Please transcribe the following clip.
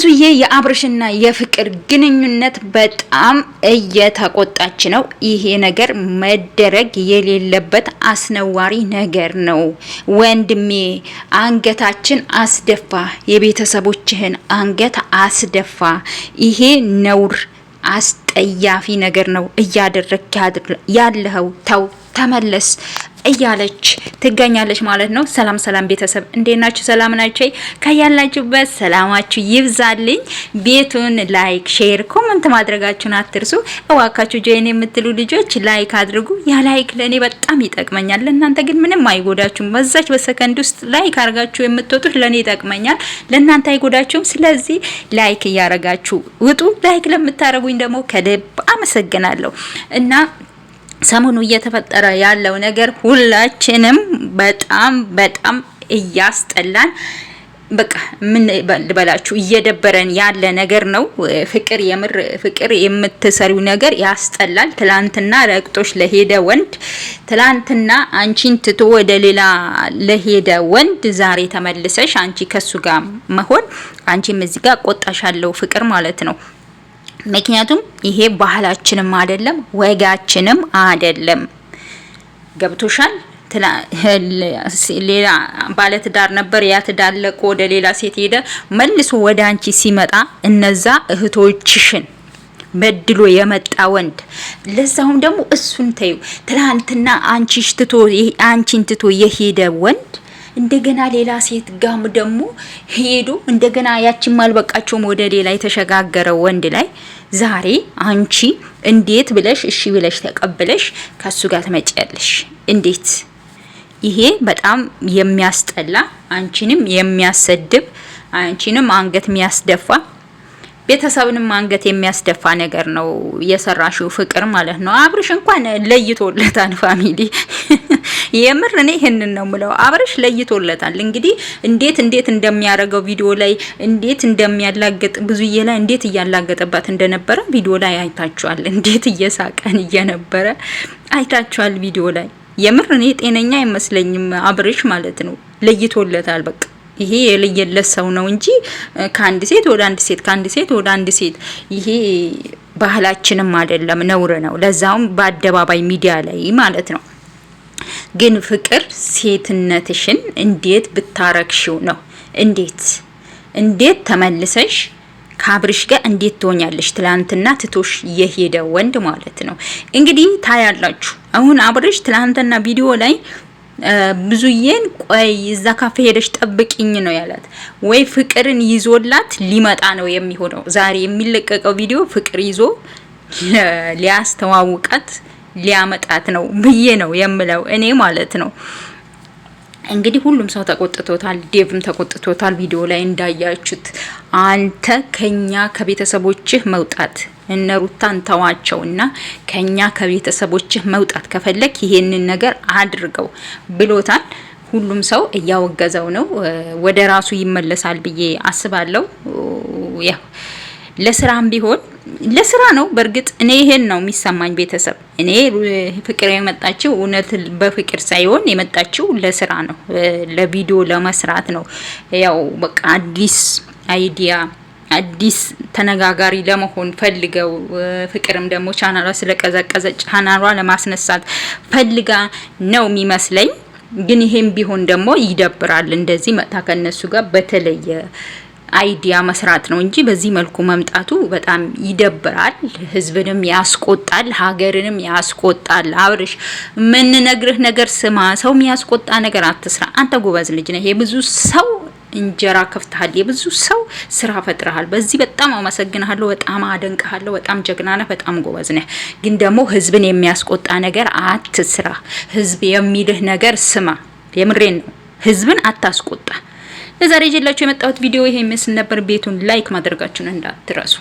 ብዙዬ የአብርሽና የፍቅር ግንኙነት በጣም እየተቆጣች ነው። ይሄ ነገር መደረግ የሌለበት አስነዋሪ ነገር ነው። ወንድሜ አንገታችን አስደፋ፣ የቤተሰቦችህን አንገት አስደፋ። ይሄ ነውር አስጠያፊ ነገር ነው እያደረክ ያለኸው። ተው ተመለስ እያለች ትገኛለች ማለት ነው። ሰላም ሰላም ቤተሰብ እንዴት ናችሁ? ሰላም ናችሁ? ከያላችሁበት ሰላማችሁ ይብዛልኝ። ቤቱን ላይክ፣ ሼር፣ ኮሜንት ማድረጋችሁን አትርሱ። እዋካችሁ ጆይን የምትሉ ልጆች ላይክ አድርጉ። ያ ላይክ ለኔ በጣም ይጠቅመኛል። ለእናንተ ግን ምንም አይጎዳችሁም። በዛች በሰከንድ ውስጥ ላይክ አድርጋችሁ የምትወጡት ለኔ ይጠቅመኛል፣ ለእናንተ አይጎዳችሁም። ስለዚህ ላይክ እያረጋችሁ ውጡ። ላይክ ለምታረጉኝ ደግሞ ከልብ አመሰግናለሁ እና ሰሞኑ እየተፈጠረ ያለው ነገር ሁላችንም በጣም እያስጠላን በቃ ምን ልበላችሁ እየደበረን ያለ ነገር ነው። ፍቅር የምትሰሪው ነገር ያስጠላል። ትላንትና ረግጦሽ ለሄደ ወንድ፣ ትላንትና አንቺን ትቶ ወደ ሌላ ለሄደ ወንድ ዛሬ ተመልሰሽ አንቺ ከሱ ጋር መሆን፣ አንቺም እዚህ ጋር ቆጣሻለው ፍቅር ማለት ነው። ምክንያቱም ይሄ ባህላችንም አይደለም ወጋችንም አይደለም። ገብቶሻል? ሌላ ባለትዳር ነበር፣ ያ ትዳር ለቆ ወደ ሌላ ሴት ሄደ። መልሶ ወደ አንቺ ሲመጣ እነዛ እህቶችሽን በድሎ የመጣ ወንድ፣ ለዛውም ደግሞ እሱን ተዩ። ትላንትና አንቺን ትቶ የሄደ ወንድ እንደገና ሌላ ሴት ጋም ደግሞ ሄዶ እንደገና ያቺን ማልበቃቸውም ወደ ሌላ የተሸጋገረ ወንድ ላይ ዛሬ አንቺ እንዴት ብለሽ እሺ ብለሽ ተቀበለሽ ከሱ ጋር ትመጪያለሽ? እንዴት? ይሄ በጣም የሚያስጠላ፣ አንቺንም የሚያሰድብ፣ አንቺንም አንገት የሚያስደፋ፣ ቤተሰብንም አንገት የሚያስደፋ ነገር ነው የሰራሽው ፍቅር ማለት ነው። አብርሽ እንኳን ለይቶለታል ፋሚሊ የምር እኔ ይሄንን ነው ምለው። አብርሽ ለይቶለታል። እንግዲህ እንዴት እንደሚያደርገው ቪዲዮ ላይ እንዴት እንደሚያላገጥ ብዙዬ ላይ እንዴት እያላገጠባት እንደነበረ ቪዲዮ ላይ አይታችኋል። እንዴት እየሳቀን እየነበረ አይታችኋል ቪዲዮ ላይ። የምር እኔ ጤነኛ አይመስለኝም አብርሽ ማለት ነው። ለይቶለታል በቃ። ይሄ የለየለት ሰው ነው እንጂ ከአንድ ሴት ወደ አንድ ሴት፣ ከአንድ ሴት ወደ አንድ ሴት ይሄ ባህላችንም አይደለም፣ ነውር ነው። ለዛውም በአደባባይ ሚዲያ ላይ ማለት ነው። ግን ፍቅር ሴትነትሽን እንዴት ብታረክሽው ነው? እንዴት ተመልሰሽ ከአብርሽ ጋር እንዴት ትሆኛለሽ? ትላንትና ትቶሽ የሄደ ወንድ ማለት ነው። እንግዲህ ታያላችሁ። አሁን አብርሽ ትላንትና ቪዲዮ ላይ ብዙዬን ቆይ እዛ ካፌ ሄደሽ ጠብቂኝ ነው ያላት። ወይ ፍቅርን ይዞላት ሊመጣ ነው የሚሆነው። ዛሬ የሚለቀቀው ቪዲዮ ፍቅር ይዞ ሊያስተዋውቃት ሊያመጣት ነው ብዬ ነው የምለው እኔ ማለት ነው። እንግዲህ ሁሉም ሰው ተቆጥቶታል። ዴቭም ተቆጥቶታል። ቪዲዮ ላይ እንዳያችሁት አንተ ከኛ ከቤተሰቦችህ መውጣት እነ ሩታን ተዋቸውና ከኛ ከቤተሰቦችህ መውጣት ከፈለክ ይሄንን ነገር አድርገው ብሎታል። ሁሉም ሰው እያወገዘው ነው። ወደ ራሱ ይመለሳል ብዬ አስባለሁ። ያው ለስራም ቢሆን ለስራ ነው። በርግጥ እኔ ይሄን ነው የሚሰማኝ ቤተሰብ። እኔ ፍቅር የመጣችው እውነት በፍቅር ሳይሆን የመጣችው ለስራ ነው፣ ለቪዲዮ ለመስራት ነው። ያው በቃ አዲስ አይዲያ አዲስ ተነጋጋሪ ለመሆን ፈልገው፣ ፍቅርም ደግሞ ቻናሏ ስለቀዘቀዘ ቻናሏ ለማስነሳት ፈልጋ ነው የሚመስለኝ። ግን ይሄም ቢሆን ደግሞ ይደብራል። እንደዚህ መጣ ከነሱ ጋር በተለየ አይዲያ መስራት ነው እንጂ በዚህ መልኩ መምጣቱ በጣም ይደብራል። ህዝብንም ያስቆጣል፣ ሀገርንም ያስቆጣል። አብርሽ ምን ነግርህ ነገር ስማ። ሰው የሚያስቆጣ ነገር አትስራ። አንተ ጎበዝ ልጅ ነህ። የብዙ ሰው እንጀራ ከፍተሃል፣ የብዙ ሰው ስራ ፈጥረሃል። በዚህ በጣም አመሰግናለሁ፣ በጣም አደንቅሃለሁ። በጣም ጀግና ነህ፣ በጣም ጎበዝ ነህ። ግን ደግሞ ህዝብን የሚያስቆጣ ነገር አትስራ። ህዝብ የሚልህ ነገር ስማ። የምሬን ነው። ህዝብን አታስቆጣ። ለዛሬ ይዤላችሁ የመጣሁት ቪዲዮ ይሄ ምስል ነበር። ቤቱን ላይክ ማድረጋችሁን እንዳትረሱ።